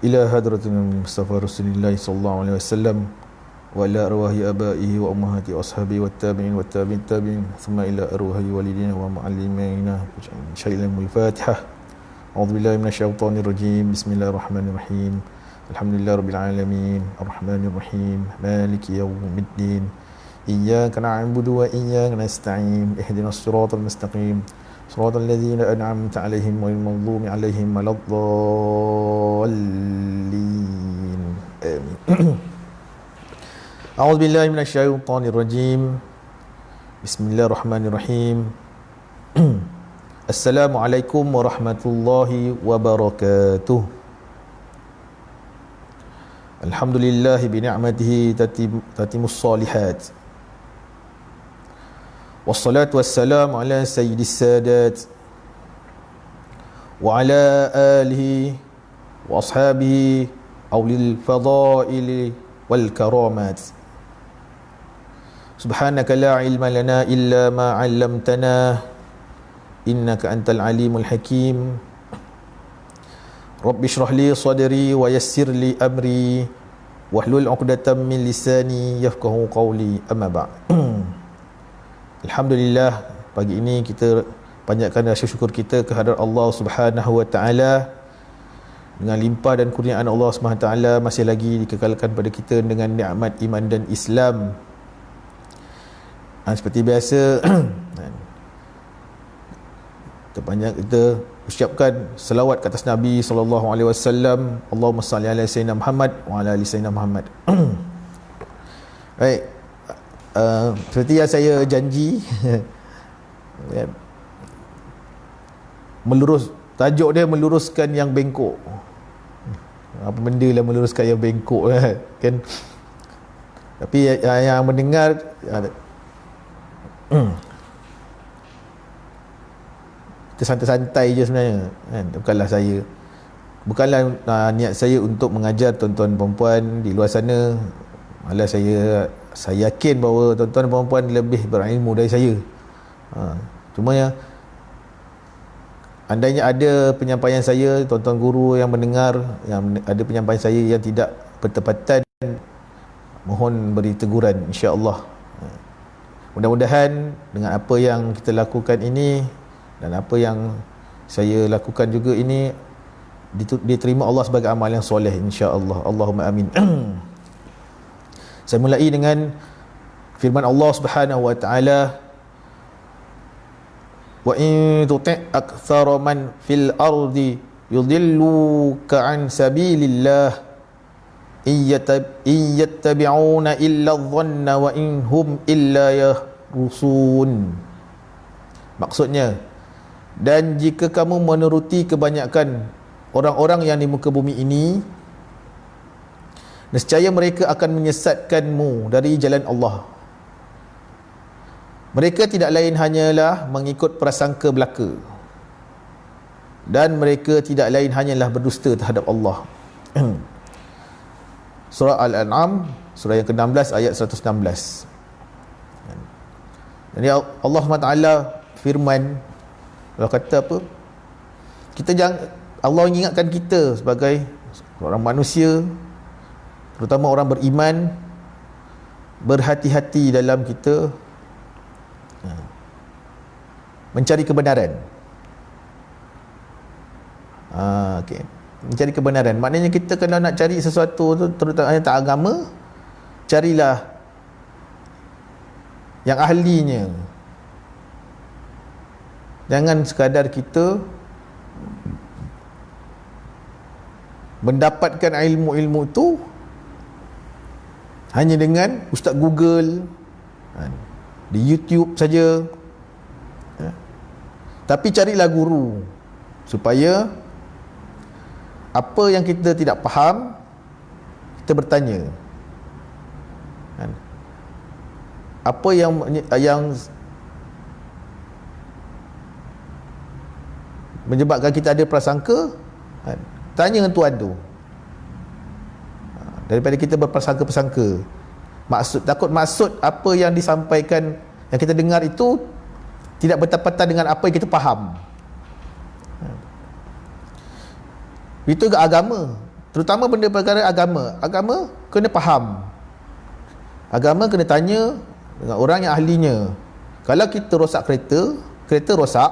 ila hadratin Mustafa Rasulullah sallallahu alaihi wasallam wa ila arwahi abaihi wa ummahati wa ashabi wa tabi'in wa tabi'in tabi'in thumma ila arwahi walidina wa muallimina syai'il Fatihah. A'udzu billahi minasyaitonir rajim. Bismillahirrahmanirrahim. Alhamdulillahi rabbil alamin arrahmanir rahim maliki yaumiddin iyyaka na'budu wa iyyaka nasta'in ihdinas siratal mustaqim siratal ladzina an'amta 'alaihim ghairil maghdubi 'alaihim waladdallin. Amin. A'udzu billahi minasyaitonir rajim. Bismillahirrahmanirrahim. Assalamualaikum warahmatullahi wabarakatuh. Alhamdulillah bi ni'matihi tatimus salihat. Wassalatu wassalamu ala sayyidis sadat wa ala alihi wa ashabihi awlil fadaili wal karamat. Subhanaka la ilma lana illa ma 'allamtana innaka antal alimul hakim. Rabbi shrah li sadri wa yassir li amri wahlul 'uqdatam min lisani yafqahu qawli. Amma ba'd. Alhamdulillah, pagi ini kita panjatkan rasa syukur kita kehadrat Allah Subhanahu wa taala. Dengan limpah dan kurniaan Allah Subhanahu wa taala masih lagi dikekalkan pada kita dengan nikmat iman dan Islam. Seperti biasa kita ucapkan selawat ke atas Nabi sallallahu alaihi wasallam. Allahumma salli ala sayyidina Muhammad wa ala ali sayyidina Muhammad. Baik, seperti yang saya janji, tajuk dia meluruskan yang bengkok. Apa benda lah meluruskan yang bengkok kan? Tapi yang mendengar kita santai-santai je sebenarnya kan? Bukanlah niat saya untuk mengajar tuan-tuan perempuan di luar sana. Malah saya yakin bahawa tuan-tuan perempuan lebih berilmu dari saya. Cuma ya, andainya ada penyampaian saya, tuan-tuan guru yang mendengar, yang ada penyampaian saya yang tidak bertepatan, mohon beri teguran, insya-Allah. Mudah-mudahan dengan apa yang kita lakukan ini dan apa yang saya lakukan juga ini diterima Allah sebagai amal yang soleh, insya-Allah. Allahumma amin. Saya mulai dengan firman Allah Subhanahu wa taala, wa in tuti' aktsara man fil ardi yudilluka an sabilillah iyattabi'una illa adh-dhanna wa in hum illa yahrusun. Maksudnya, dan jika kamu menuruti kebanyakan orang-orang yang di muka bumi ini, nescaya mereka akan menyesatkanmu dari jalan Allah. Mereka tidak lain hanyalah mengikut prasangka belaka, dan mereka tidak lain hanyalah berdusta terhadap Allah. Surah Al-An'am, surah yang ke-16 ayat 116. Jadi Allah SWT firman, Allah kata apa? Allah ingatkan kita sebagai orang manusia, terutama orang beriman, berhati-hati dalam kita mencari kebenaran. Okay. Mencari kebenaran maknanya kita kalau nak cari sesuatu tu, terutama tentang agama, carilah yang ahlinya. Jangan sekadar kita mendapatkan ilmu-ilmu tu hanya dengan Ustaz Google, di YouTube saja. Tapi carilah guru, supaya apa yang kita tidak faham, kita bertanya. Apa yang menyebabkan kita ada prasangka, tanya dengan tuan tu, daripada kita berprasangka-prasangka. Takut maksud apa yang disampaikan, yang kita dengar itu tidak bertepatan dengan apa yang kita faham. Itu ke agama, terutama benda perkara agama. Agama kena faham, agama kena tanya dengan orang yang ahlinya. Kalau kita rosak kereta rosak,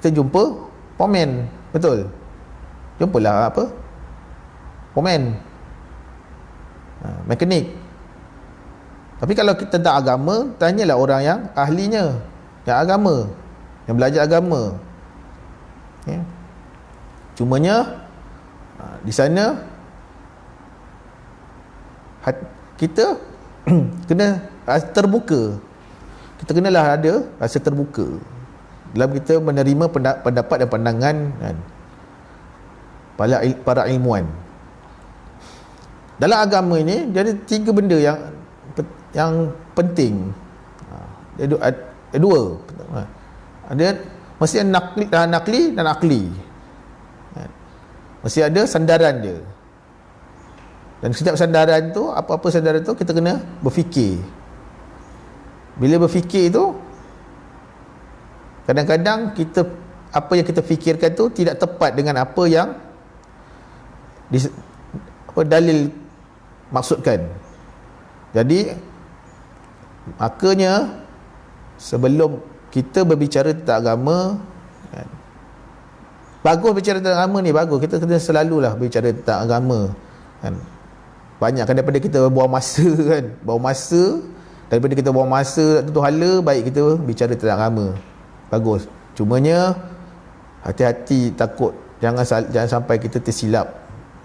kita jumpa pomen, betul? Jumpalah apa? Pomen, mekanik. Tapi kalau kita tentang agama, tanyalah orang yang ahlinya, yang agama, yang belajar agama. Okay. Cumanya di sana kita kena terbuka. Kita kenalah ada rasa terbuka dalam kita menerima pendapat dan pandangan kan, para ilmuwan. Dalam agama ini jadi 3 benda yang penting. Ada 2. Ada mesti nakli dan akli. Mesti ada sandaran dia. Dan setiap sandaran tu, apa-apa sandaran tu, kita kena berfikir. Bila berfikir tu, kadang-kadang apa yang kita fikirkan tu tidak tepat dengan apa yang dalil maksudkan. Jadi makanya sebelum kita berbicara tentang agama kan, bagus bicara tentang agama ni, bagus, kita kena selalulah bicara tentang agama kan. Banyak kan daripada kita buang masa kan, daripada kita buang masa tentu hala, baik kita bicara tentang agama, bagus. Cumanya hati-hati, takut jangan sampai kita tersilap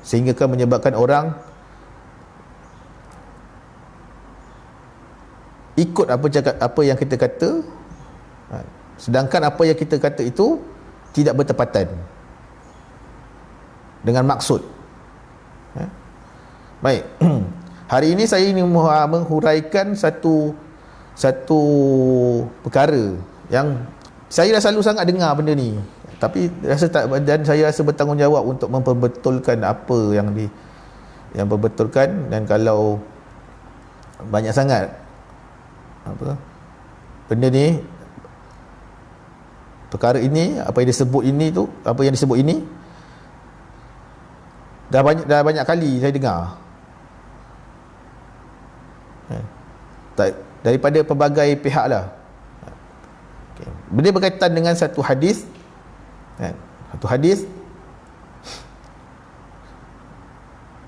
sehingga kan menyebabkan orang ikut apa yang kita kata, sedangkan apa yang kita kata itu tidak bertepatan dengan maksud. Baik. Hari ini saya ingin menghuraikan satu perkara yang saya dah selalu sangat dengar benda ni, tapi dan saya rasa bertanggungjawab untuk memperbetulkan apa yang perbetulkan. Dan kalau banyak sangat benda ni, perkara ini, apa yang disebut ini dah banyak kali saya dengar daripada pelbagai pihak lah. Okay. Benda berkaitan dengan satu hadis yang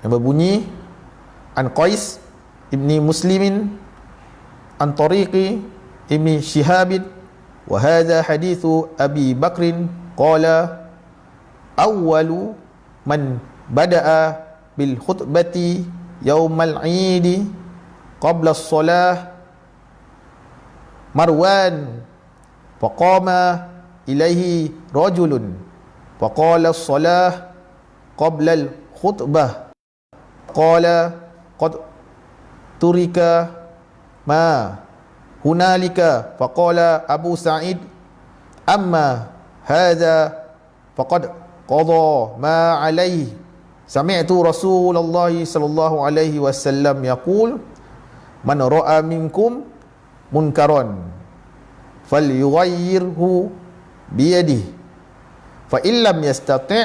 berbunyi, an Qais ibni Muslimin an tariqi ibni Shihabin wa hadha hadithu Abi Bakrin qala awwalu man bada'a bil khutbati yaumal 'idi qabla as-salah Marwan faqama ilaihi rajulun faqala as-salah qabla al-khutbah qala qad turika ma hunalika faqala Abu Sa'id amma hadha faqad qada ma alaihi sami'tu Rasulullah sallallahu alaihi wasallam yaqul man ra'a minkum munkaran falyughayyirhu biyadihi fa illam yastati'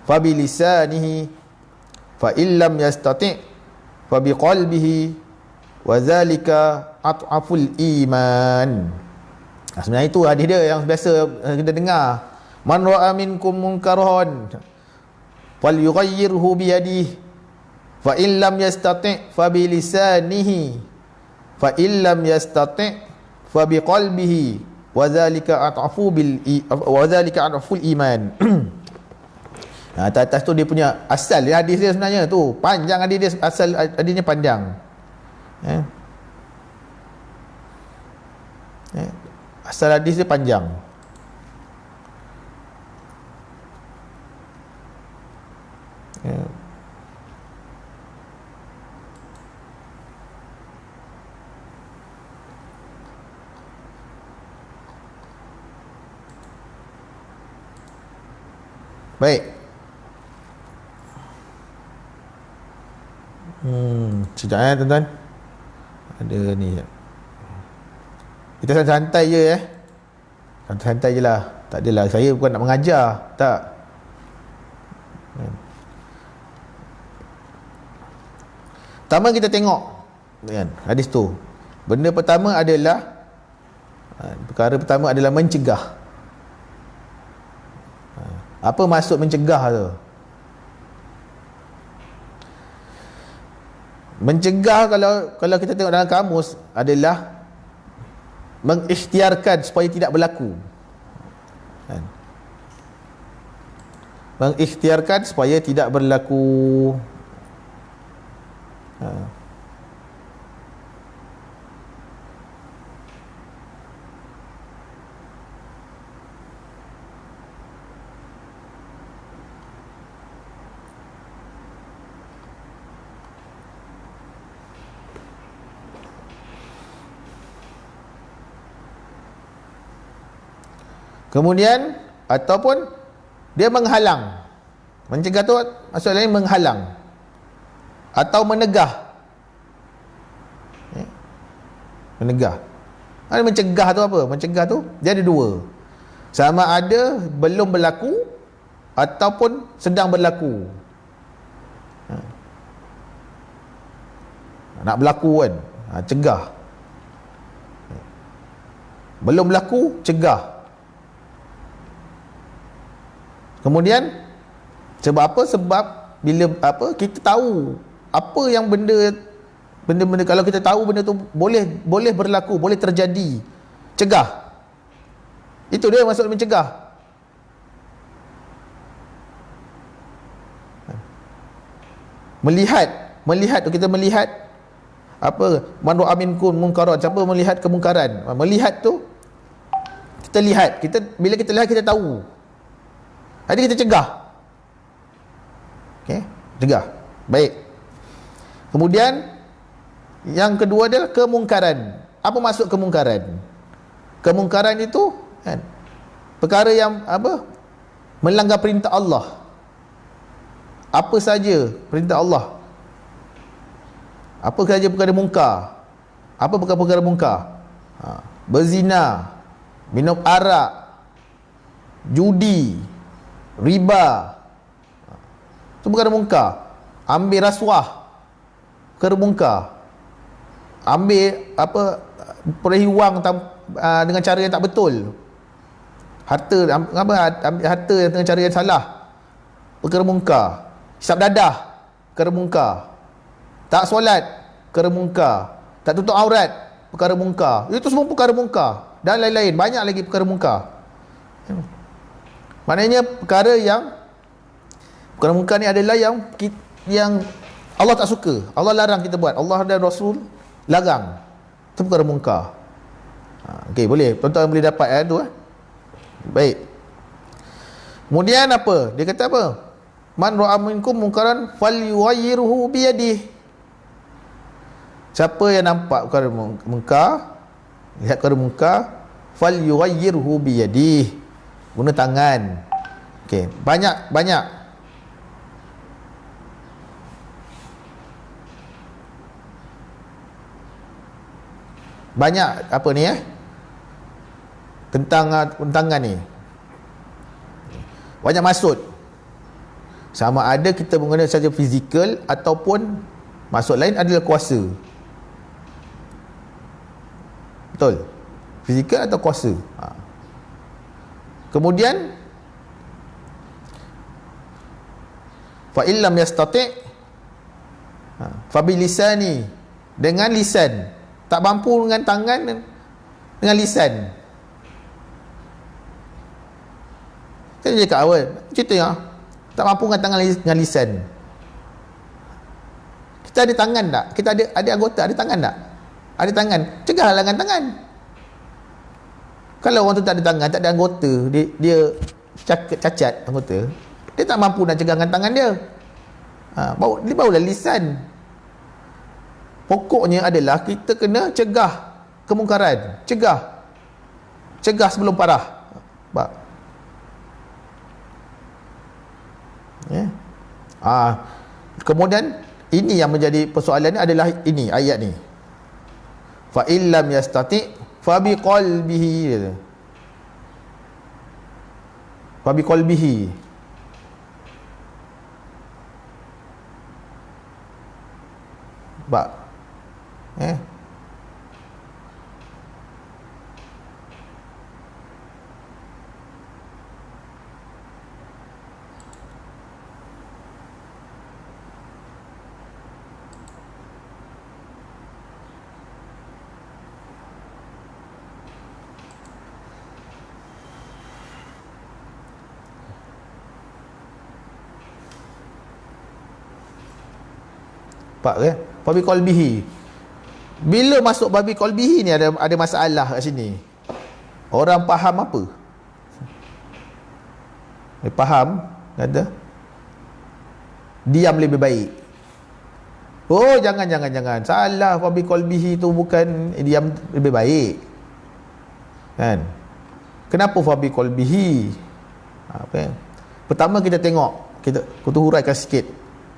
fa bilisanihi fa illam yastati' fa biqalbihi wa zalika at'aful iman. Sebenarnya itu hadis dia yang biasa kita dengar, man ra'a minkum munkaran falyughayyirhu biyadihi fa illam yastati' fa bilisanihi fa illam yastati' fa biqalbihi wa zalika at'aful iman. Atas tu dia punya asal hadis dia sebenarnya tu panjang, hadis dia asal hadisnya panjang. Asal hadis dia panjang. Baik. Sekejap tuan-tuan. Ada ni. Kita santai je Santai je lah. Tak adalah saya bukan nak mengajar, tak. Kan? Pertama kita tengok kan, hadis tu. Benda pertama adalah perkara pertama adalah mencegah. Apa maksud mencegah tu? Mencegah kalau kita tengok dalam kamus adalah mengikhtiarkan supaya tidak berlaku. Kan? Mengikhtiarkan supaya tidak berlaku. Kemudian ataupun dia menghalang. Mencegah tu maksud lain menghalang atau menegah. Menegah. Ada mencegah tu apa? Mencegah tu dia ada dua. Sama ada belum berlaku ataupun sedang berlaku. Nak berlaku kan? Cegah. Belum berlaku, cegah. Kemudian sebab apa? Sebab bila kita tahu apa yang benda kalau kita tahu benda tu boleh berlaku, boleh terjadi, cegah. Itu dia maksud mencegah. Melihat tu kita melihat apa? Man ra'a minkum munkaran. Siapa melihat kemungkaran? Melihat tu kita lihat. Bila kita lihat kita tahu. Jadi kita cegah. Okey, cegah. Baik. Kemudian yang kedua adalah kemungkaran. Apa maksud kemungkaran? Kemungkaran itu kan perkara yang apa? Melanggar perintah Allah. Apa saja perintah Allah. Apa saja perkara mungkar. Apa perkara-perkara mungkar? Berzina, minum arak, judi, riba, itu perkara mungkar. Ambil rasuah, perkara mungkar. Ambil perahi wang dengan cara yang tak betul, ambil harta dengan cara yang salah, perkara mungkar. Hisap dadah, perkara mungkar. Tak solat, perkara mungkar. Tak tutup aurat, perkara mungkar. Itu semua perkara mungkar dan lain-lain, banyak lagi perkara mungkar. Maknanya perkara mungkar ni adalah yang Allah tak suka, Allah larang kita buat, Allah dan Rasul larang. Itu perkara mungkar. Okey, boleh tuan-tuan boleh dapat tu. Baik. Kemudian apa? Dia kata apa? Man ra'a minkum munkaran falyughayyirhu bi yadihi. Siapa yang nampak perkara mungkar, lihat perkara mungkar, falyughayyirhu bi yadihi. Guna tangan. Okey, banyak apa ni tentang tangan ni. Banyak maksud. Sama ada kita menggunakan saja fizikal ataupun maksud lain adalah kuasa. Betul? Fizikal atau kuasa. Kemudian fa illam yastati' fa bilisani, dengan lisan. Tak mampu dengan tangan, dengan lisan. Saya cakap awal cerita ya, tak mampu dengan tangan, dengan lisan. Kita ada tangan tak? Kita ada anggota, ada tangan tak? Ada tangan, cegahlah dengan tangan. Kalau orang tu tak ada tangan, tak ada anggota, dia cacat anggota, dia tak mampu nak cegah dengan tangan dia. Barulah lisan. Pokoknya adalah kita kena cegah kemungkaran, cegah sebelum parah. Kemudian ini yang menjadi persoalan ni adalah ini ayat ni. Fa illam yastati fa biqalbihi. Fa biqalbihi. Pak. Pak babi qalbihi. Bila masuk babi qalbihi ni ada masalah kat sini. Orang faham apa? Faham kata diam lebih baik. Oh, jangan. Salah, babi qalbihi tu bukan diam lebih baik. Kan? Kenapa babi qalbihi? Pertama kita tengok, kita huraikan sikit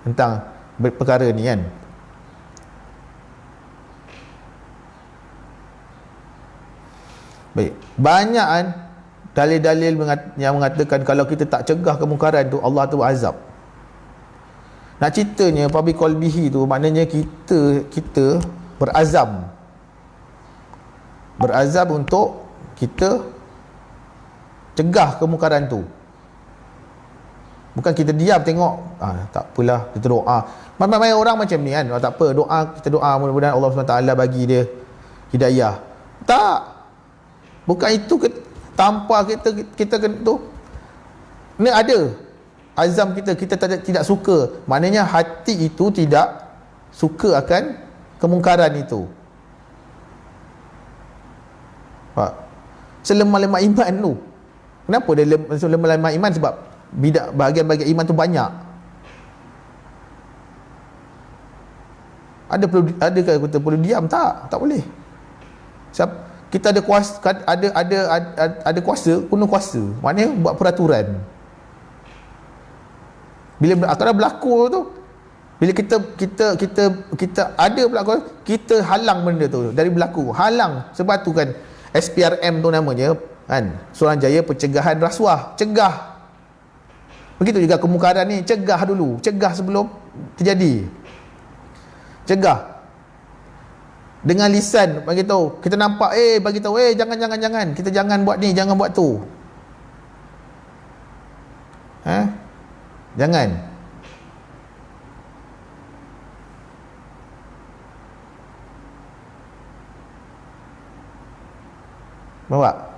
tentang perkara ni kan. Baik, banyak kan dalil-dalil yang mengatakan kalau kita tak cegah kemungkaran tu, Allah tu azab. Nak ceritanya babi qalbihi tu maknanya kita berazam untuk kita cegah kemungkaran tu. Bukan kita diam tengok, tak apalah, kita doa. Ramai orang macam ni kan, tak apa, kita doa mudah-mudahan Allah SWT bagi dia hidayah. Tak, bukan itu tanpa kita tu. Ni ada azam kita tidak suka, maknanya hati itu tidak suka akan kemungkaran itu. Pak, selemah-lemah iman tu, kenapa dia lemah-lemah iman? Sebab bahagian-bahagian iman tu banyak. Adakah kita perlu diam? Tak boleh. Kita ada kuasa, ada kuasa, guna kuasa. Maknanya buat peraturan. Bila akan berlaku tu, bila kita ada berlaku, kita halang benda tu dari berlaku. Halang. Sebab tu kan SPRM tu namanya kan, Suruhanjaya Pencegahan Rasuah. Cegah. Begitu juga kemungkaran ni, cegah dulu, cegah sebelum terjadi. Cegah dengan lisan, bagi tahu. Kita nampak bagi tahu jangan, kita jangan buat ni, jangan buat tu. Jangan. Bawa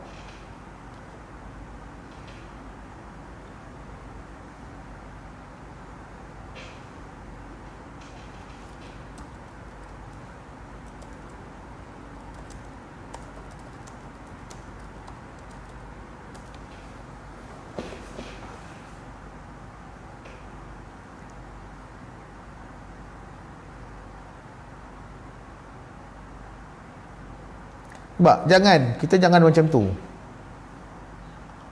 kita jangan macam tu.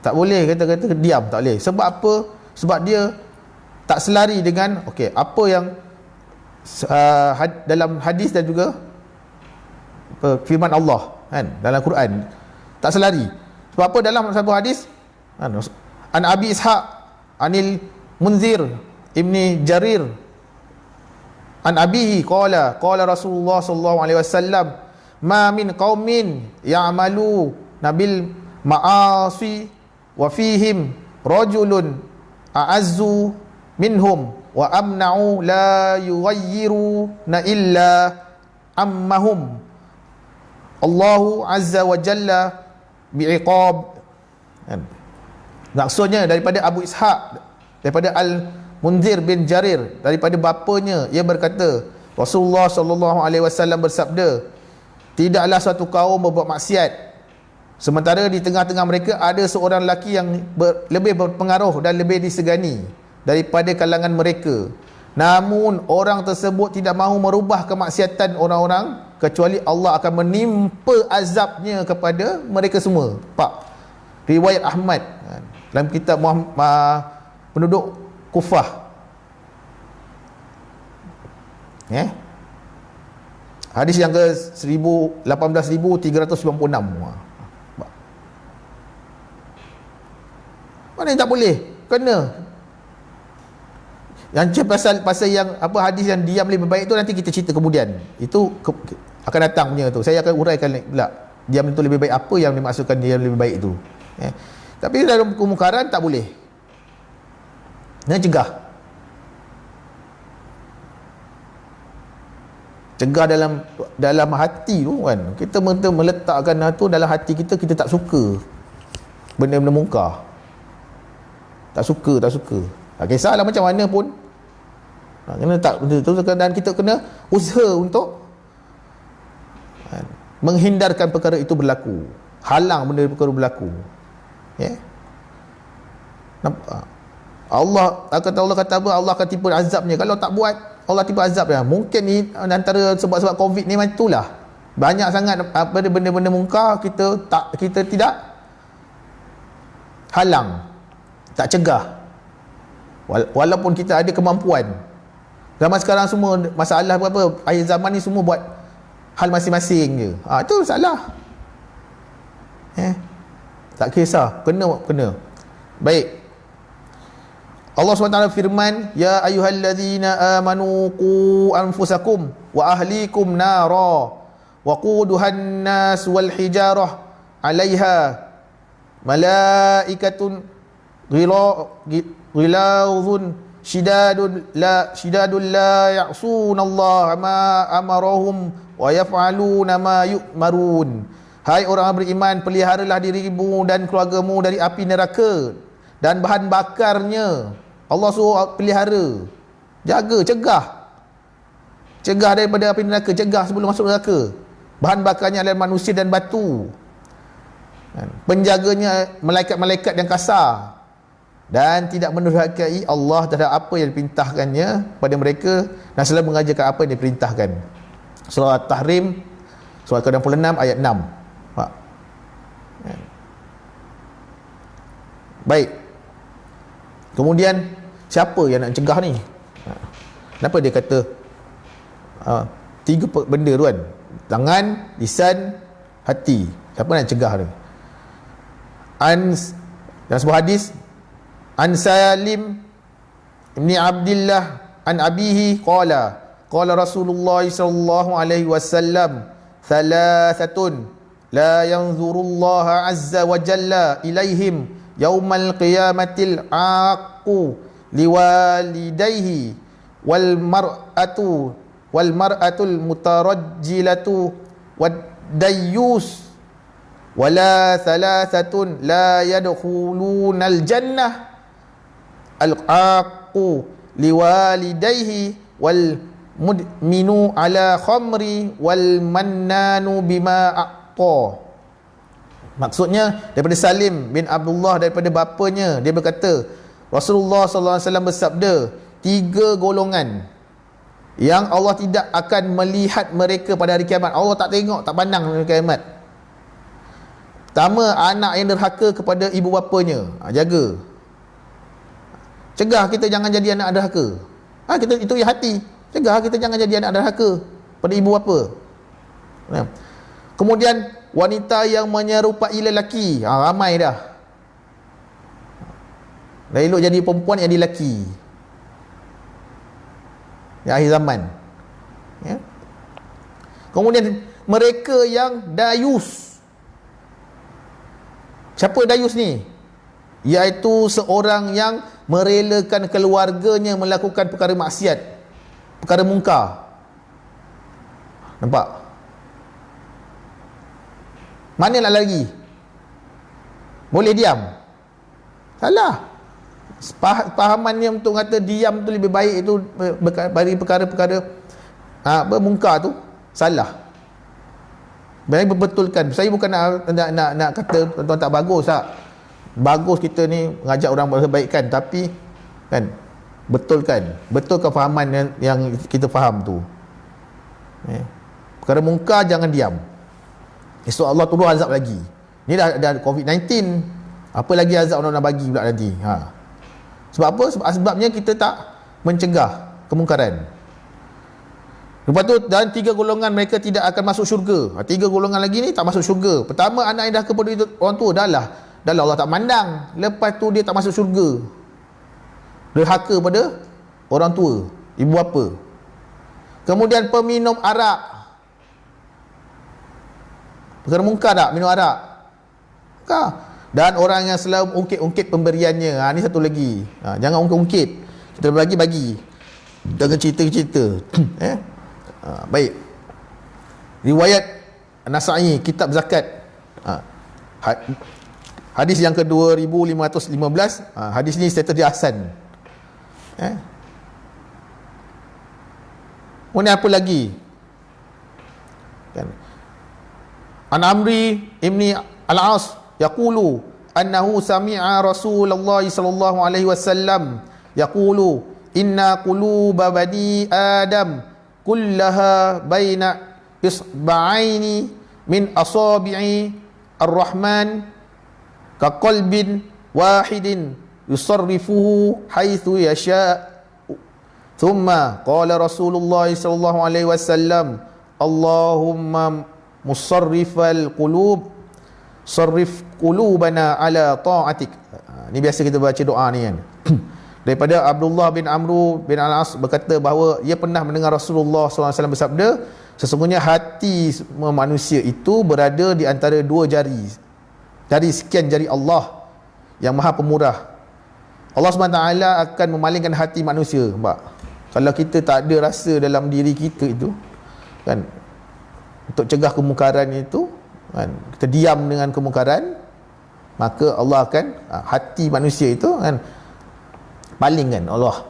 Tak boleh kata diam, tak boleh. Sebab apa? Sebab dia tak selari dengan apa yang dalam hadis dan juga firman Allah kan, dalam Quran. Tak selari. Sebab apa? Dalam satu hadis an Abi Ishaq anil Munzir ibni Jarir an abihi qala Rasulullah sallallahu alaihi wasallam ma min qaumin ya'malu nabil ma'asi wa fihim rajulun a'azzu minhum wa amna'u la yughayyiruna illa ammahum Allahu azza wa jalla bi'iqab. Maksudnya daripada Abu Ishaq, daripada Al-Munzir bin Jarir, daripada bapanya, ia berkata Rasulullah sallallahu alaihi wasallam bersabda, tidaklah suatu kaum berbuat maksiat sementara di tengah-tengah mereka ada seorang lelaki yang lebih berpengaruh dan lebih disegani daripada kalangan mereka, namun orang tersebut tidak mahu merubah kemaksiatan orang-orang, kecuali Allah akan menimpa azabnya kepada mereka semua. Pak, riwayat Ahmad dalam kitab penduduk Kufah. Hadis yang ke 18,396. Mana yang tak boleh? Kena. Yang pasal yang apa hadis yang diam lebih baik tu nanti kita cerita kemudian. Itu akan datang punya tu. Saya akan uraikan pula diam itu lebih baik, apa yang dimaksudkan diam lebih baik tu. Tapi dalam kemungkaran tak boleh. Yang cegah dalam hati tu kan. Kita meletakkan tu dalam hati kita, kita tak suka benda-benda mungkar. Tak suka. Tak kisahlah macam mana pun. Kena tak tu, dan kita kena usaha untuk menghindarkan perkara itu berlaku, halang benda perkara berlaku. Nampak? Allah kata apa? Allah akan tipu azabnya kalau tak buat. Allah tipu azab dia. Mungkin ni antara sebab-sebab Covid ni macam itulah. Banyak sangat benda-benda mungkar kita tidak halang, tak cegah. Walaupun kita ada kemampuan. Zaman sekarang semua masalah apa, akhir zaman ni semua buat hal masing-masing je. Itu salah. Tak kisah, kena. Baik. Allah SWT firman, ya ayyuhallazina amanu qu anfusakum wa ahlikum nara wa quduhan nas wal hijarah 'alaiha malaikatun ghilazun shidadun la ya'sunallaha ma amarahum wa yaf'aluna ma yu'marun. Hai orang beriman, peliharalah dirimu dan keluargamu dari api neraka dan bahan bakarnya. Allah suruh pelihara, jaga, cegah daripada api neraka, cegah sebelum masuk neraka. Bahan bakarnya adalah manusia dan batu. Penjaganya malaikat-malaikat yang kasar, dan tidak mendurhakai Allah terhadap apa yang diperintahkannya pada mereka, dan selalu mengajarkan apa yang diperintahkan. Surah At-Tahrim, surah ke-66 ayat 6. Baik. Kemudian siapa yang nak cegah ni? Kenapa dia kata tiga benda tu kan? Tangan, lisan, hati. Siapa nak cegah ni? Dalam sebuah hadis, An Salim ibn Abdullah an abihi qala Rasulullah sallallahu alaihi wasallam thalathatun la yanzurullaha azza wa jalla ilaihim yaumal qiyamatil aqu liwalidayhi wal mar'atul mutarajjilatu wad dayyus wala thalathatun la yadkhulunal jannah al-aqu liwalidayhi wal mudminu ala khamri wal mannanu bima aqta. Maksudnya daripada Salim bin Abdullah, daripada bapanya, dia berkata Rasulullah sallallahu alaihi wasallam bersabda, tiga golongan yang Allah tidak akan melihat mereka pada hari kiamat. Allah tak tengok, tak pandang pada hari kiamat. Pertama, anak yang derhaka kepada ibu bapanya. Jaga, cegah kita jangan jadi anak derhaka. Kita itu yang hati. Cegah kita jangan jadi anak derhaka pada ibu bapa. Kemudian wanita yang menyerupai lelaki. Ramai dah. Dah elok jadi perempuan yang jadi lelaki. Di akhir zaman. Kemudian mereka yang dayus. Siapa dayus ni? Iaitu seorang yang merelakan keluarganya melakukan perkara maksiat, perkara mungkar. Nampak? Mana nak lagi? Boleh diam? Salah. Pahamannya untuk kata diam tu lebih baik, itu bagi perkara-perkara mungkar tu salah. Baik, betulkan. Saya bukan nak kata tuan-tuan tak bagus tak. Bagus kita ni mengajak orang berbaikan, tapi kan betulkan fahaman yang kita faham tu. Perkara mungkar jangan diam. Esok Allah turun azab lagi. Ni dah COVID-19, apa lagi azab nak bagi pula nanti. Sebab apa? Sebabnya kita tak mencegah kemungkaran. Lepas tu, dan tiga golongan mereka tidak akan masuk syurga. Tiga golongan lagi ni tak masuk syurga. Pertama, anak yang dah kepada orang tua, dah lah Allah tak mandang. Lepas tu dia tak masuk syurga. Derhaka pada orang tua, ibu bapa. Kemudian peminum arak. Perkara mungkar tak minum arak? Mungkar. Dan orang yang selalu ungkit-ungkit pemberiannya. Ni satu lagi. Jangan ungkit-ungkit. Kita bagi. Jangan cerita-cerita. Baik. Riwayat Nasa'i, kitab zakat. Hadis yang ke-2515. Hadis ni status dia hasan. Kemudian apa lagi? Kan? An Amri ibni Al-As yaqulu annahu sami'a Rasulullah sallallahu alaihi wasallam yaqulu inna quluba bani Adam kullaha baina isba'aini min asabi'i ar-Rahman ka qalbin wahidin yusarrifuhu haitsu yasha'. Thumma qala Rasulullah sallallahu alaihi wasallam Allahumma musarrifal qulub sarrif qulubana ala ta'atik. Ni biasa kita baca doa ni kan. Daripada Abdullah bin Amru bin Al-As berkata bahawa ia pernah mendengar Rasulullah SAW bersabda, sesungguhnya hati manusia itu berada di antara dua jari sekian jari Allah yang maha pemurah. Allah SWT akan memalingkan hati manusia. Nampak? Kalau kita tak ada rasa dalam diri kita itu kan, untuk cegah kemungkaran itu kan, kita diam dengan kemungkaran, maka Allah akan hati manusia itu kan palingkan Allah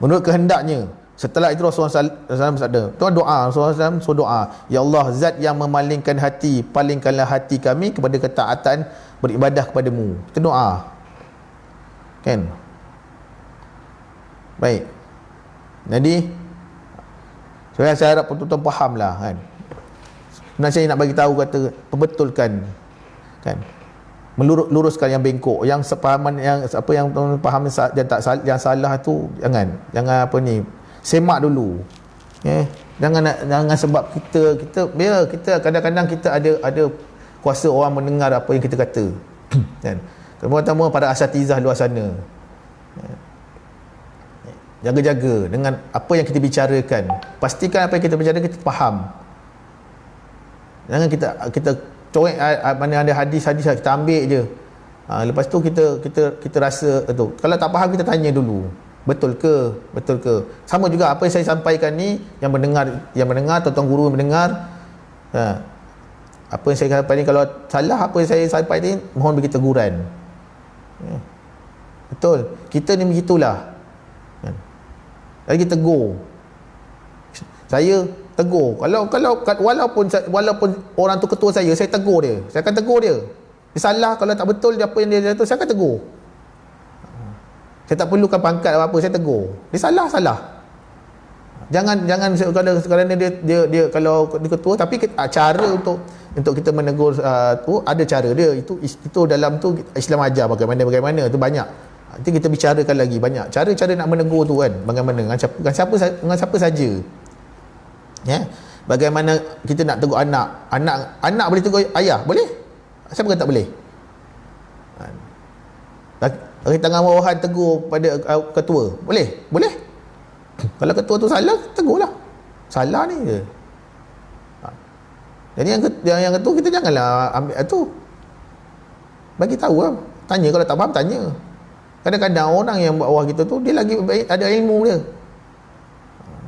menurut kehendaknya. Setelah itu Rasulullah SAW bersabda, tu doa Rasulullah SAW, so doa, ya Allah, zat yang memalingkan hati, palingkanlah hati kami kepada ketaatan beribadah kepadamu. Itu doa kan. Baik, jadi saya harap tuan-tuan faham lah kan. Sebenarnya saya nak bagi tahu, kata perbetulkan kan, meluruskan yang bengkok, yang sepahaman, yang apa yang tuan faham yang tak yang salah tu jangan apa ni, semak dulu. Jangan sebab kita kadang-kadang kita ada kuasa orang mendengar apa yang kita kata kan. Terutama para asatizah luar sana. Jaga-jaga dengan apa yang kita bicarakan. Pastikan apa yang kita bicarakan kita faham. Jangan kita corek mana ada hadis-hadis kita ambil je. Lepas tu kita rasa tu. Kalau tak faham kita tanya dulu. Betul ke? Sama juga apa yang saya sampaikan ni, yang mendengar tuan-tuan guru yang mendengar, apa yang saya sampaikan ni kalau salah apa yang saya sampaikan ni, mohon bagi teguran. Betul. Kita ni begitulah. Lagi tegur. Saya tegur. Walaupun orang tu ketua saya tegur dia. Saya akan tegur dia. Dia salah, kalau tak betul apa yang dia tu, saya akan tegur. Saya tak perlukan pangkat apa-apa, saya tegur. Dia salah. Jangan kerana dia kalau dia ketua, tapi cara untuk kita menegur tu ada cara dia. Itu dalam tu Islam ajar bagaimana tu banyak. Nanti kita bicarakan lagi banyak cara-cara nak menegur tu kan, bagaimana dengan siapa saja. Ya. Bagaimana kita nak tegur anak boleh tegur ayah, boleh? Siapa kata tak boleh? Bagi tangan bawahan tegur pada ketua, boleh? Kalau ketua tu salah, tegurlah. Salah ni je. Jadi yang ketua kita janganlah ambil tu. Bagi tahu lah. Tanya, kalau tak faham tanya. Kadang-kadang orang yang buat bawah kita tu, dia lagi baik, ada ilmu dia.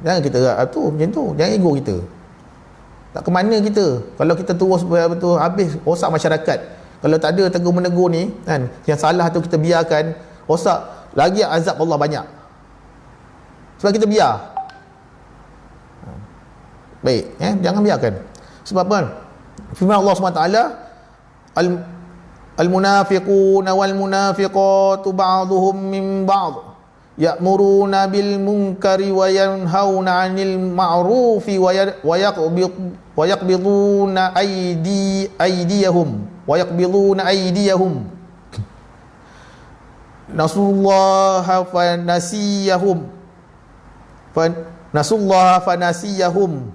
Jangan kita macam tu. Jangan ego kita. Tak ke mana kita. Kalau kita terus betul habis rosak masyarakat. Kalau tak ada tegur menegur ni kan, yang salah tu kita biarkan, rosak lagi azab Allah banyak. Sebab kita biar. Baik, jangan biarkan. Sebab apa? Firman Allah SWT, al-munafiquna wal munafiqatu ba'dhum min ba'd ya'muruna bil munkari wa yanhauna 'anil ma'rufi wa yaqbiduna aydiyahum nasullaha fanasiyahum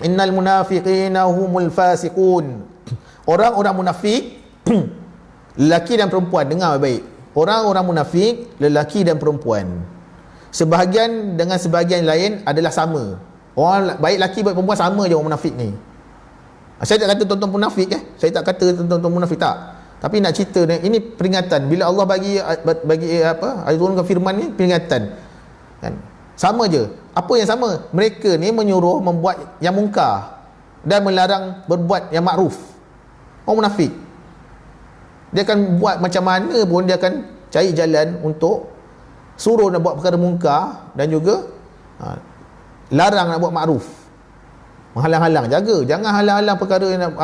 innal munafiqina humul fasiqun. Orang-orang munafik lelaki dan perempuan, dengar baik. Orang-orang munafik lelaki dan perempuan Sebahagian dengan sebahagian lain adalah sama. Orang baik lelaki baik perempuan sama je orang munafik ni. Saya tak kata tuan-tuan munafik Saya tak kata tuan-tuan munafik, tak. Tapi nak cerita ni, ini peringatan. Bila Allah bagi apa? Turunkan firman ni peringatan. Kan? Sama je. Apa yang sama? Mereka ni menyuruh membuat yang mungkar dan melarang berbuat yang makruf. Orang munafik. Dia akan buat macam mana pun, dia akan cari jalan untuk suruh nak buat perkara mungkar dan juga larang nak buat makruf. Menghalang-halang. Jaga, jangan halang-halang perkara yang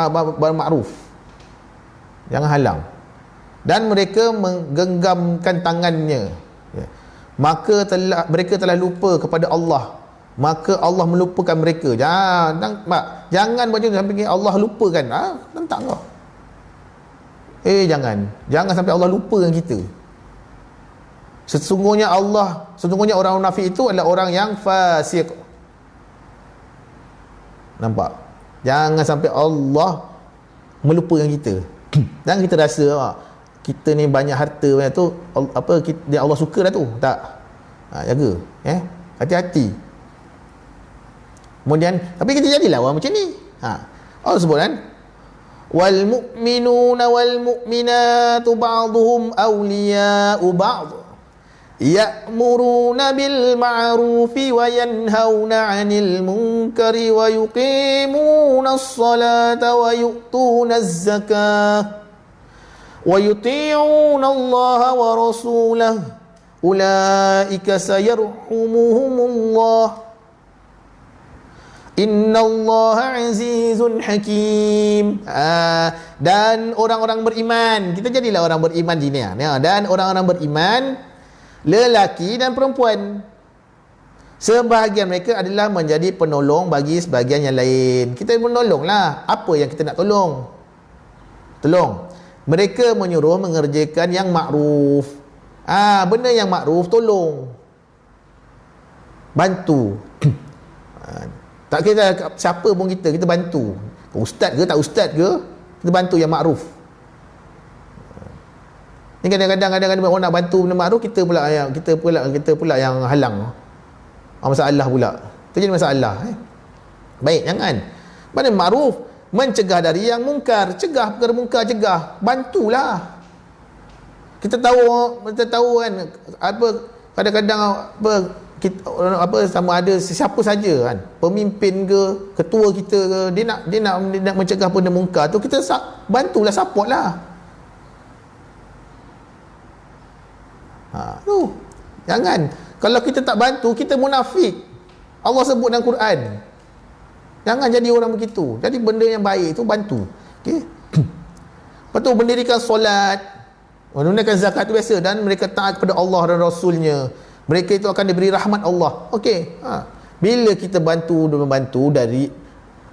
makruf. Jangan halang. Dan mereka menggenggamkan tangannya, maka mereka telah lupa kepada Allah, maka Allah melupakan mereka. Jangan macam sampai Allah lupakan. Tentang kau. Jangan sampai Allah lupakan kita. Sesungguhnya orang munafik itu adalah orang yang fasik. Nampak? Jangan sampai Allah melupakan kita. Dan kita rasa kita ni banyak harta banyak tu, Allah suka dah tu. Tak. Jaga. Hati-hati. Kemudian, tapi kita jadilah orang macam ni. Allah sebut kan, wal mu'minuna wal mu'minatu ba'duhum awliya'u ba'd ya'muruna bil ma'rufi wa yanhauna 'anil munkari wa yuqimuna as-salata wa yu'tuna az-zakah wa yuti'una Allah wa rasulahu ulaika sayarhumuhumullah innallaha azizun hakim. Dan orang-orang beriman, kita jadilah orang beriman di ni. Dan orang-orang beriman, lelaki dan perempuan, sebahagian mereka adalah menjadi penolong bagi sebahagian yang lain. Kita menolonglah apa yang kita nak tolong. Mereka menyuruh mengerjakan yang makruf. Benda yang makruf tolong, bantu. Tak kira siapa pun kita bantu. Ustaz ke tak ustaz ke, kita bantu yang makruf. Ni kadang-kadang orang nak bantu benda makruf, kita pula yang halang. Masalah pula. Itu jadi masalah. Baik, jangan. Mana makruf, mencegah dari yang mungkar, cegah perkara mungkar, cegah, bantulah. Kita tahu kan kadang-kadang sama ada siapa saja kan, pemimpin ke, ketua kita ke, dia nak mencegah benda mungkar tu, kita bantulah, support lah. Jangan. Kalau kita tak bantu, kita munafik. Allah sebut dalam Quran. Jangan jadi orang begitu. Jadi benda yang baik tu bantu. Okey. Lepas tu mendirikan solat, menunaikan zakat tu biasa, dan mereka taat kepada Allah dan Rasulnya, mereka itu akan diberi rahmat Allah. Okey. Bila kita membantu dari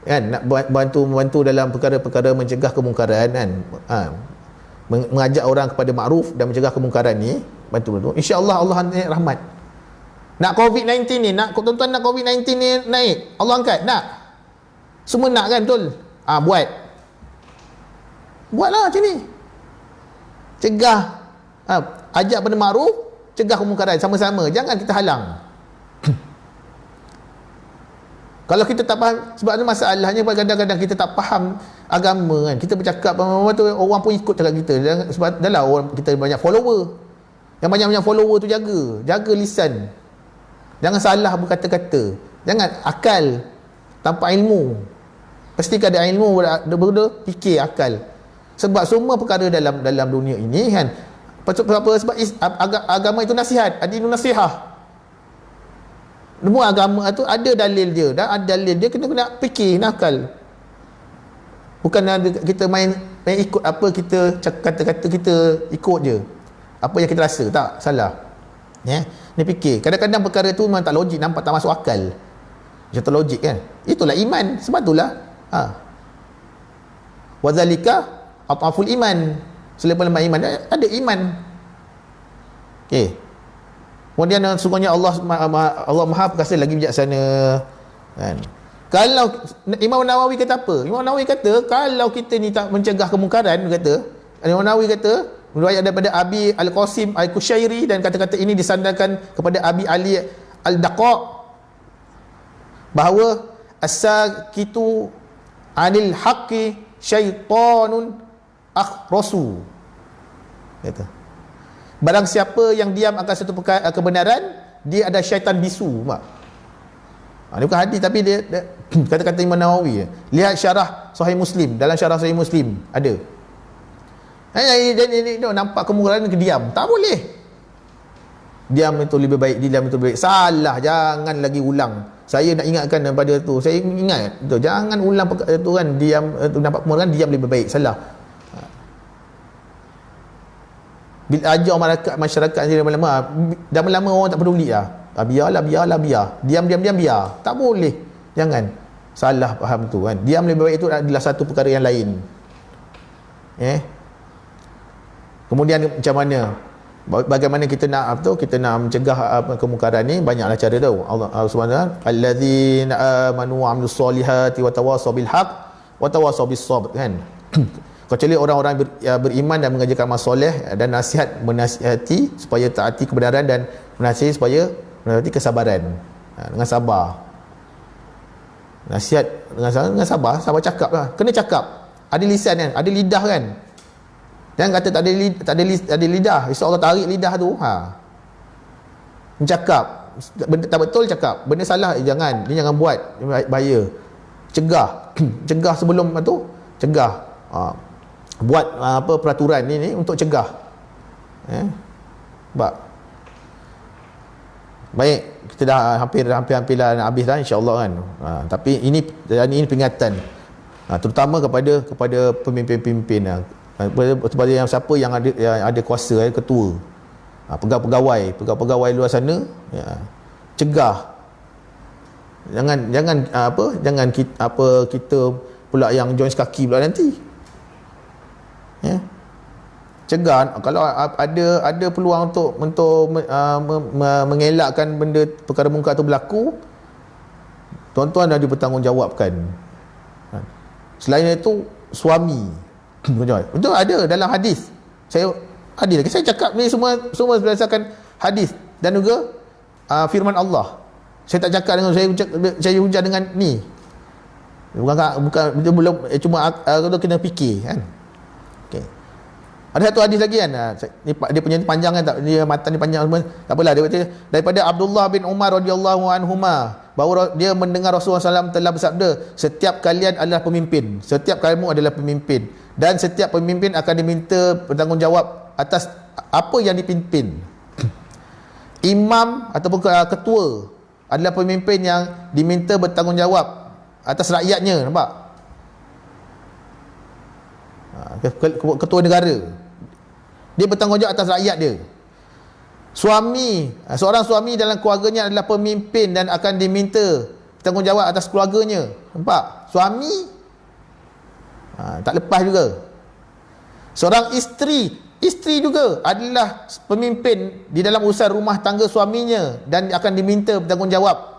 kan, nak membantu dalam perkara-perkara mencegah kemungkaran kan, mengajak orang kepada makruf dan mencegah kemungkaran ni, bantu. Insya-Allah Allah naik rahmat. Nak COVID-19 ni, tuan-tuan nak COVID-19 ni naik, Allah angkat, nak? Semua nak kan, betul? Buatlah macam ni. Cegah, ajak pada makruf, cegah kemungkaran sama-sama. Jangan kita halang. Kalau kita tak faham, sebab tu masalahnya kadang-kadang kita tak faham agama kan. Kita bercakap apa tu, orang pun ikut cakap kita. Sebab dah lah orang kita banyak follower. Yang banyak-banyak follower tu jaga lisan. Jangan salah berkata-kata. Jangan akal tanpa ilmu. Pastikan ada ilmu, ada fikir, akal. Sebab semua perkara dalam dunia ini kan, sebab agama itu nasihat, adinu nasihah. Semua agama tu ada dalil dia, dan ada dalil dia kena fikir, nakal. Bukan kita main ikut apa kita kata-kata, kita ikut je apa yang kita rasa. Tak, salah. Ni fikir. Kadang-kadang perkara tu memang tak logik, nampak tak masuk akal. Macam tak logik kan. Itulah iman. Sebab itulah wadzalika ataful iman. Selepas iman ada iman. Okey. Kemudian sungguhnya Allah Maha Perkasa lagi bijaksana kan. Kalau Imam Nawawi kata apa? Imam Nawawi kata kalau kita ni tak mencegah kemungkaran, Imam Nawawi kata riwayat daripada Abi Al-Qasim Al-Kushairi, dan kata-kata ini disandarkan kepada Abi Ali Al-Daqa bahawa as-sakitu anil haqqi syaitanun akhrasu. Kata, barang siapa yang diam akan satu kebenaran, dia ada syaitan bisu. Ini bukan hadis, tapi dia kata-kata Imam Nawawi. Lihat syarah Sahih Muslim, dalam syarah Sahih Muslim ada. Jadi nampak kemungkaran diam. Tak boleh. Diam itu lebih baik, diam itu lebih baik. Salah, jangan lagi ulang. Saya nak ingatkan daripada tu. Saya ingat tu, jangan ulang tu kan, diam tu, nampak kemungkaran, diam lebih baik. Salah. Bila ajar masyarakat ni dah lama orang tak peduli lah. Biarlah. Diam, biar. Tak boleh. Jangan. Salah faham tu kan. Diam lebih baik itu adalah satu perkara yang lain. Kemudian macam mana? Bagaimana kita nak mencegah kemungkaran ni? Banyaklah cara tu. Allah Subhanahu alladzina amanu wa amilus solihati wa tawasaw bil haqq wa tawasaw bis sabr, kan? Kecuali orang-orang beriman dan mengajarkan amal soleh dan menasihati supaya taati kebenaran dan menasihati supaya menasihati kesabaran. Dengan sabar. Nasihat dengan sabar cakap lah. Kena cakap. Ada lisan kan, ada lidah kan. Jangan kata tak ada lidah. Esok Allah tarik lidah tu. Mencakap. Benda tak betul cakap. Benda salah jangan. Dia jangan buat. Bahaya. Cegah. Cegah sebelum tu. Cegah. Buat peraturan ni untuk cegah. Baik. Kita dah hampir lah nak habis dah, insya-Allah kan. Tapi ini peringatan. Terutama kepada pemimpin-pemimpin. Kepada yang siapa yang ada kuasa, ketua, pegawai luar sana, cegah. Jangan kita pula yang join kaki pula nanti. Cegah. Kalau ada peluang untuk mengelakkan benda perkara mungkar tu berlaku, tuan-tuan dah dipertanggungjawabkan. Selain itu, suami. Betul, ada dalam hadis. Saya cakap ni semua berdasarkan hadis dan juga firman Allah. Saya tak cakap dengan saya hujah dengan ni. Bukan belum cuma kalau kena fikir kan. Okey. Ada satu hadis lagi kan. Dia punya panjang kan, tak, dia matan ni panjang semua. Tak apalah, dia daripada Abdullah bin Umar radhiyallahu anhuma bahawa dia mendengar Rasulullah SAW telah bersabda, setiap kalian adalah pemimpin, setiap kamu adalah pemimpin, dan setiap pemimpin akan diminta bertanggungjawab atas apa yang dipimpin. Imam ataupun ketua adalah pemimpin yang diminta bertanggungjawab atas rakyatnya. Nampak? Ketua negara, dia bertanggungjawab atas rakyat dia. Seorang suami dalam keluarganya adalah pemimpin dan akan diminta bertanggungjawab atas keluarganya. Nampak? Suami tak lepas juga. Seorang isteri juga adalah pemimpin di dalam urusan rumah tangga suaminya dan akan diminta bertanggungjawab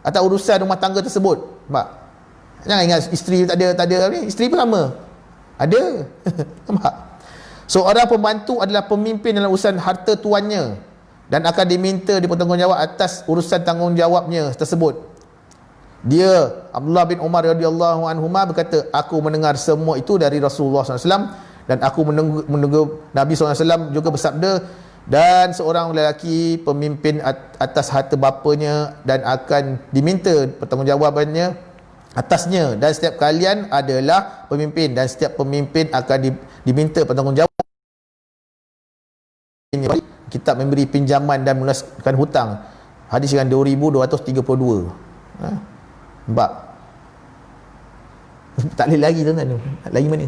atas urusan rumah tangga tersebut. Nampak? Jangan ingat isteri tak ada ni. Isteri pun sama. Ada. Nampak? Seorang pembantu adalah pemimpin dalam urusan harta tuannya dan akan diminta dipertanggungjawab atas urusan tanggungjawabnya tersebut. Dia, Abdullah bin Umar radhiyallahu anhuma berkata, aku mendengar semua itu dari Rasulullah SAW dan aku menunggu Nabi SAW juga bersabda, dan seorang lelaki pemimpin atas harta bapanya dan akan diminta pertanggungjawabannya atasnya, dan setiap kalian adalah pemimpin dan setiap pemimpin akan diminta pertanggungjawaban. Kitab memberi pinjaman dan melunaskan hutang, hadis yang 2232. Nampak? Tak boleh lagi tuan-tuan. Lagi mana?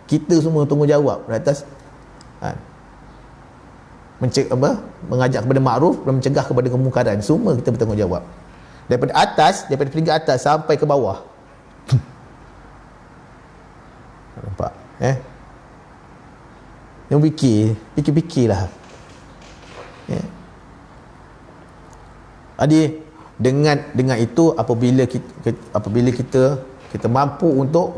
Kita semua tanggungjawab atas mengajak kepada makruf dan mencegah kepada kemungkaran. Semua kita bertanggungjawab. Daripada atas, daripada peringkat atas sampai ke bawah. Nampak? Yang fikirlah. Jadi dengan itu apabila kita mampu untuk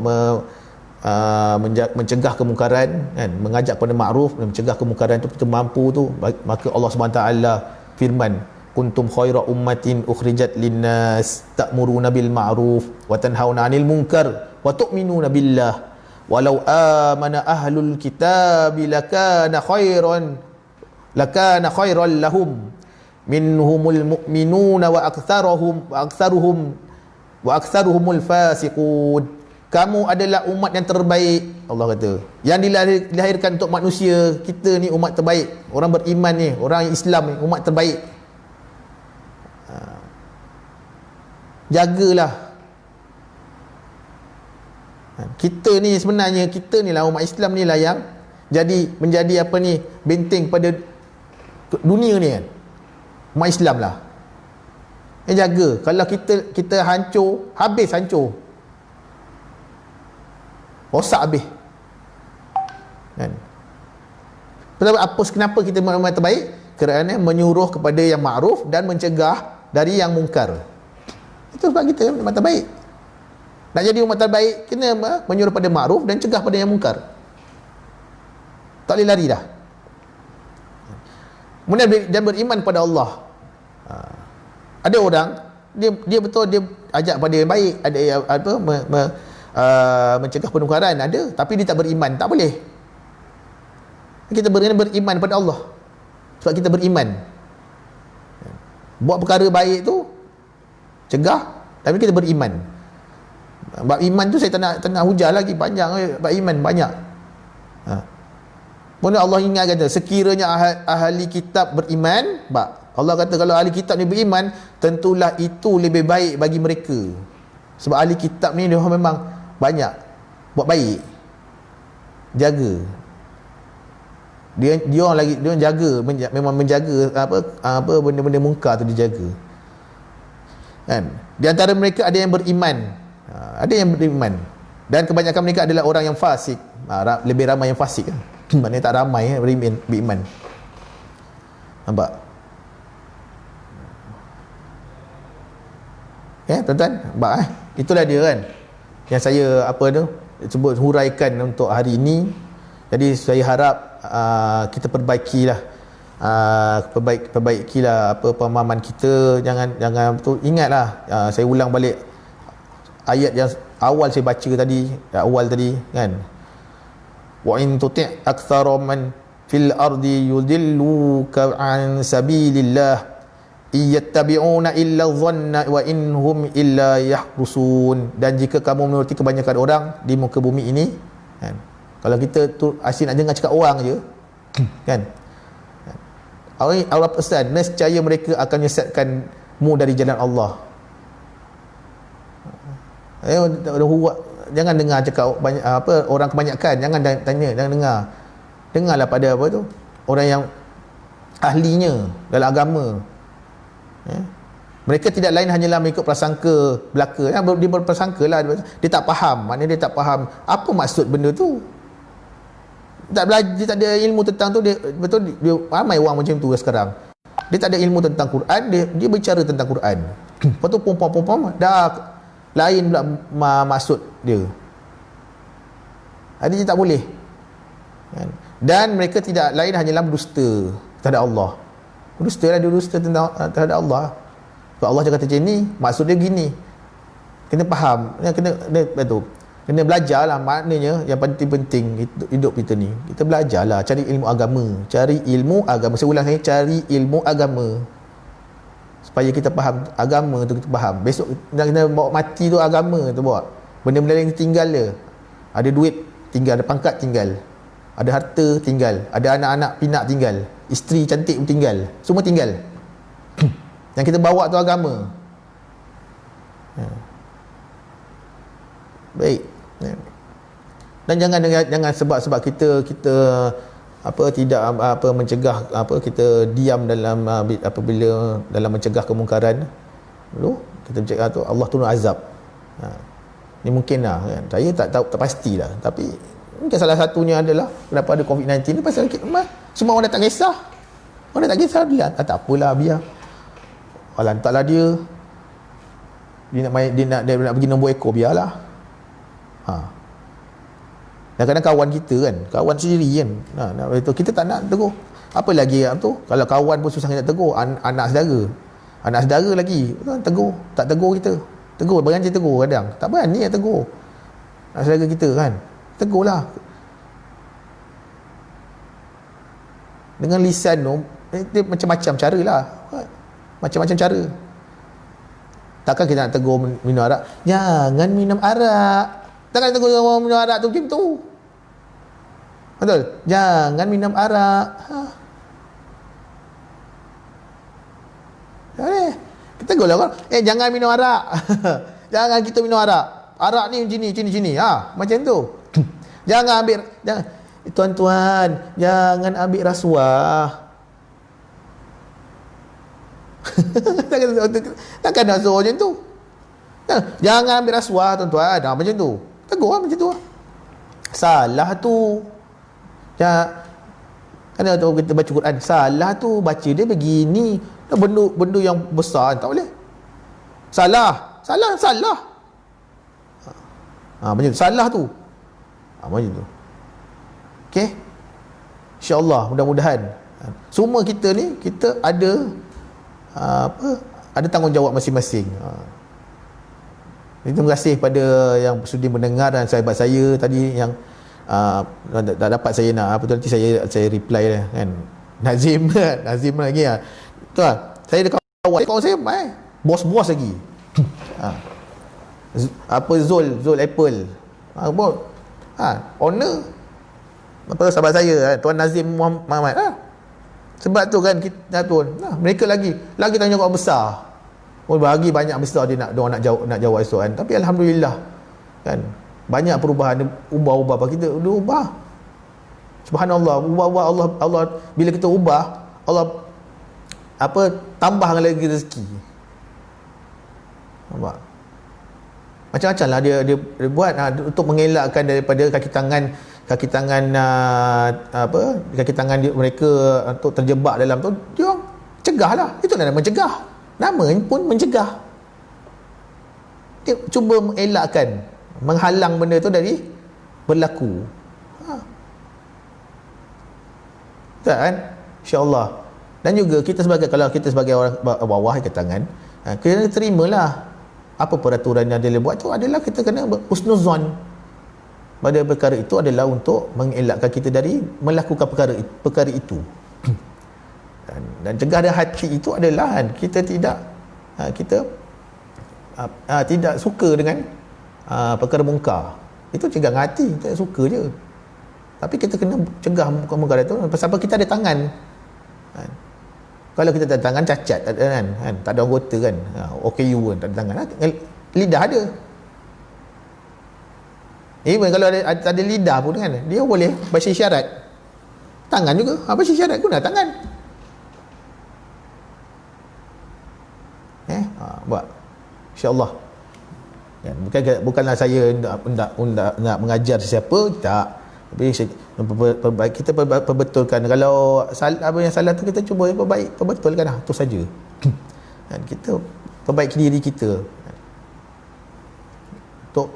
mencegah kemungkaran kan, mengajak pada makruf dan mencegah kemungkaran tu kita mampu tu, maka Allah Subhanahu taala firman, kuntum khaira ummatin ukhrijat linnas ta'muruna bil ma'ruf wa tanhauna 'anil munkar wa tu'minuna billah walau amana ahlul kitabi lakana khairan lahum minhumul mu'minuna wa aktsaruhumul fasiqun. Kamu adalah umat yang terbaik, Allah kata, yang dilahirkan untuk manusia. Kita ni umat terbaik, orang beriman ni, orang Islam ni umat terbaik. Jagalah. Kita ni sebenarnya, kita ni lah umat Islam ni lah yang menjadi apa ni, benteng pada dunia ni kan. Umat Islam lah yang jaga. Kalau kita hancur, habis hancur, rosak habis kan. Kenapa kita umat terbaik? Kerana menyuruh kepada yang makruf dan mencegah dari yang mungkar. Itu sebab kita umat terbaik. Nak jadi umat terbaik, kena menyuruh pada makruf dan cegah pada yang mungkar. Tak boleh lari dah. Kemudian dan beriman pada Allah. Ada orang dia betul, dia ajak pada yang baik, ada apa mencegah permukaran, ada, tapi dia tak beriman. Tak boleh. Kita beriman pada Allah sebab kita beriman. Buat perkara baik tu cegah, tapi kita beriman. Bab iman tu saya tak nak hujah lagi, panjang bab iman banyak. Kemudian Allah ingat kata, sekiranya ahli kitab beriman, Allah kata kalau ahli kitab ni beriman, tentulah itu lebih baik bagi mereka. Sebab ahli kitab ni dia memang banyak buat baik, jaga. Dia orang lagi, dia orang jaga, memang menjaga apa benda-benda mungkar tu dijaga. Kan? Di antara mereka ada yang beriman. Ada yang beriman. Dan kebanyakan mereka adalah orang yang fasik. Lebih ramai yang fasik kan. Maknanya tak ramai beriman. Nampak? Ya, tuan-tuan, nampak itulah dia kan, yang saya sebut huraikan untuk hari ini. Jadi saya harap kita perbaikilah apa pemahaman kita. Jangan betul, ingatlah, saya ulang balik ayat yang awal saya baca tadi, kan, wa in tuti' aktsara man fil ardi yudilluka an sabilillah iyattabi'una illa dhanna wa inhum illa yahrusun. Dan jika kamu menuruti kebanyakan orang di muka bumi ini, kan, kalau kita tu asyik nak dengar cakap orang je kan, Allah pesan, nescaya mereka akan menyesatkanmu dari jalan Allah. Jangan dengar cakap banyak orang kebanyakan, jangan dengar. Dengarlah pada orang yang ahlinya dalam agama. Mereka tidak lain hanyalah mengikut prasangka belaka. Dia berprasangka lah, dia tak faham. Maknanya dia tak faham apa maksud benda tu. Tak belajar, dia tak ada ilmu tentang tu. Dia ramai orang macam tu sekarang. Dia tak ada ilmu tentang Quran, dia bicara tentang Quran. Lepas tu perempuan dah lain pula maksud dia. Jadi dia tak boleh. Dan mereka tidak lain hanyalah berdusta terhadap Allah. Berdusta lah, dia dusta terhadap Allah. Sebab Allah cakap macam ni, maksud dia gini. Kena faham, kena belajar lah. Maknanya yang penting-penting hidup kita ni, kita belajar lah, cari ilmu agama. Saya ulang lagi, cari ilmu agama supaya kita faham agama tu, kita faham. Besok kita bawa mati tu, agama tu bawa. Benda-benda yang tinggal dia. Ada duit tinggal, ada pangkat tinggal, ada harta tinggal, ada anak-anak pinak tinggal, isteri cantik pun tinggal, semua tinggal. Yang kita bawa tu agama. Baik. Dan jangan sebab kita tidak mencegah, kita diam dalam apabila dalam mencegah kemungkaran, lalu kita mencegah tu, Allah turun azab. Ni mungkin lah kan, saya tak tahu, tak pastilah, tapi mungkin salah satunya adalah kenapa ada COVID-19 ni, pasal semua orang dah tak kisah. Orang dah tak kisah dia. Tak apalah, biar Allah hantarlah dia nak pergi nombor ekor, biarlah. Kadang-kadang kawan kita kan, kawan sendiri kan, itu kita tak nak tegur. Apa lagi tu, kalau kawan pun susah nak tegur, anak saudara lagi tegur, tak tegur kita, tegur berani tegur, kadang tak berani nak tegur anak saudara kita kan, tegurlah dengan lisan tu. Dia macam-macam cara lah, macam-macam cara. Takkan kita nak tegur minum arak, jangan minum arak. Takkan tegur orang minum arak tu macam tu, betul? Jangan minum arak. Kita tegur lah orang, jangan minum arak. Jangan kita minum arak. Arak ni sini. Macam tu. Jangan ambil, tuan-tuan, jangan ambil rasuah. Takkan nak suruh macam tu. Jangan ambil rasuah, tuan-tuan. Macam tu. Tegur lah macam tu. Salah tu. Kan kita baca Quran, salah tu baca dia begini. Benda yang besar tak boleh. Salah. Macam tu. Salah tu. Macam tu. Okey. InsyaAllah, mudah-mudahan semua kita ni, kita ada ada tanggungjawab masing-masing. Terima kasih pada yang sudi mendengar, dan sahabat saya tadi yang tak dapat saya nak apa tu, nanti saya reply kan. Nazim lagi lah. Tu lah. Saya ada kawan saya bos lagi. Apa Zul Apple. Owner. Apa sahabat saya, Tuan Nazim Muhammad. Sebab tu kan kita tu, mereka lagi tanggungjawab besar. Bagi banyak besar dia nak jawab soalan. Tapi alhamdulillah kan, banyak perubahan, ubah apa kita dia ubah. Subhanallah, ubah Allah bila kita ubah, Allah tambah lagi rezeki. Nampak? Macam-macam lah dia buat untuk mengelakkan daripada kaki tangan mereka untuk terjebak dalam tu. Dia cegah lah. Itu nama mencegah. Nama pun mencegah. Dia cuba mengelakkan, menghalang benda tu dari berlaku. Tak kan? InsyaAllah. Dan juga kalau kita sebagai orang bawah ke tangan, kita terimalah apa peraturan yang dia buat tu adalah kita kena husnuzon pada perkara itu, adalah untuk mengelakkan kita dari melakukan perkara itu. Dan cegah dari hati itu adalah kita tidak suka dengan perkara mungkar. Itu cegah dengan hati, tak suka je. Tapi kita kena cegah mungkar itu. Pasal apa? Kita ada tangan. Kalau kita tak ada tangan, cacat kan? Tak ada anggota kan? OKU kan, tak ada tangan. Lidah ada. Even kalau ada lidah pun kan, dia boleh baca isyarat. Tangan juga. Baca isyarat guna tangan. Buat. InsyaAllah. Bukanlah saya nak mengajar sesiapa, tak. Tapi kita perbetulkan. Kalau apa yang salah tu, kita cuba perbetulkan lah. Itu saja. Kita perbaiki diri kita untuk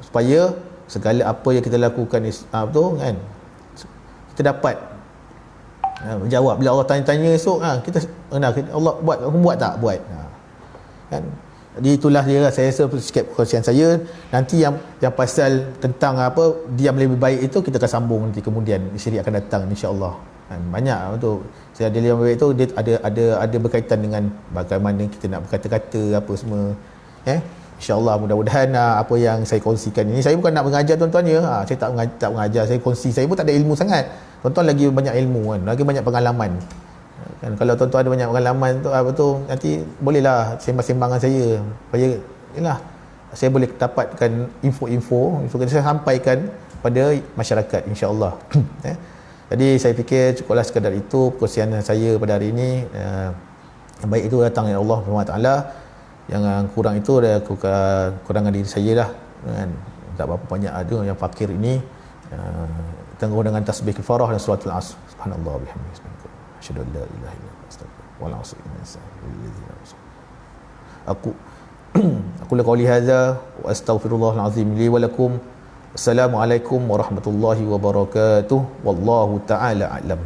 supaya segala apa yang kita lakukan tu kan, kita dapat menjawab. Bila Allah tanya esok, kita Allah buat tak? Buat. Kan? Jadi itulah dia, saya rasa sikit perkongsian saya. Nanti yang pasal tentang diam lebih baik itu kita akan sambung nanti kemudian di siri akan datang, insya-Allah. Banyak tu. Saya diam lebih baik tu dia ada berkaitan dengan bagaimana kita nak berkata-kata apa semua. InsyaAllah, mudah-mudahan apa yang saya kongsikan ini, saya bukan nak mengajar tuan-tuan ya. Saya tak mengajar, saya kongsi. Saya pun tak ada ilmu sangat. Tuan-tuan lagi banyak ilmu kan, lagi banyak pengalaman. Kan, kalau tuan-tuan ada banyak pengalaman tu nanti bolehlah sembang-sembang dengan saya. Supaya saya boleh dapatkan info saya sampaikan pada masyarakat, insya-Allah. Jadi saya fikir cukuplah sekadar itu perkongsian saya pada hari ini. Yang baik itu datang dari Allah SWT. Yang kurang itu ada kurangan diri saya lah kan. Tak berapa banyak ada yang fakir ini. Tengok dengan tasbih kifarah dan suratul asr. Subhanallah bihamdihi. Asyhadu an la ilaha illallah astaghfirullah wal asr innal aku la qouli hadza wa astaghfirullahal azim li wa lakum Assalamualaikum warahmatullahi wabarakatuh. Wallahu taala alam.